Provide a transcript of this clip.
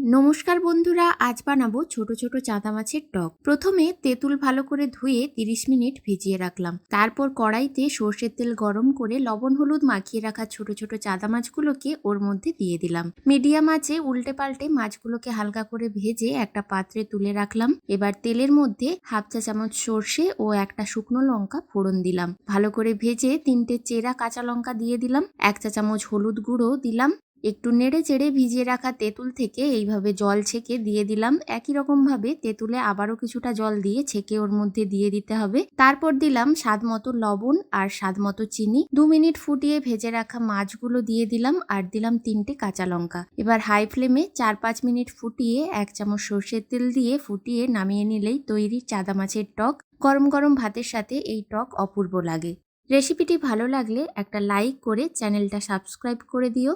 নমস্কার বন্ধুরা, আজ বানাবো ছোট ছোট চাঁদা মাছের টক। প্রথমে তেঁতুল ভালো করে ধুয়ে 30 মিনিট ভিজিয়ে রাখলাম। তারপর কড়াইতে সর্ষের তেল গরম করে লবণ হলুদ মাখিয়ে রাখা ছোট ছোট চাঁদা মাছগুলোকে ওর মধ্যে দিয়ে দিলাম। মিডিয়াম আঁচে উল্টে পাল্টে মাছগুলোকে হালকা করে ভেজে একটা পাত্রে তুলে রাখলাম। এবার তেলের মধ্যে হাফ চা চামচ সর্ষে ও একটা শুকনো লঙ্কা ফোড়ন দিলাম। ভালো করে ভেজে 3টে চেরা কাঁচা লঙ্কা দিয়ে দিলাম। 1 চা চামচ হলুদ গুঁড়ো দিলাম। একটু নেড়ে চেড়ে ভিজিয়ে রাখা তেঁতুল থেকে এইভাবে জল ছেঁকে দিয়ে দিলাম। একই রকম ভাবে তেঁতুলে আবারও কিছুটা জল দিয়ে ছেঁকে ওর মধ্যে দিয়ে দিতে হবে। তারপর দিলাম স্বাদ মতো লবণ আর স্বাদ মতো চিনি। 2 মিনিট ফুটিয়ে ভেজে রাখা মাছগুলো দিয়ে দিলাম আর দিলাম 3টে কাঁচা লঙ্কা। এবার হাই ফ্লেমে 4-5 মিনিট ফুটিয়ে 1 চামচ সর্ষের তেল দিয়ে ফুটিয়ে নামিয়ে নিলেই তৈরি চাঁদা মাছের টক। গরম গরম ভাতের সাথে এই টক অপূর্ব লাগে। রেসিপিটি ভালো লাগলে একটা লাইক করে চ্যানেলটা সাবস্ক্রাইব করে দিও।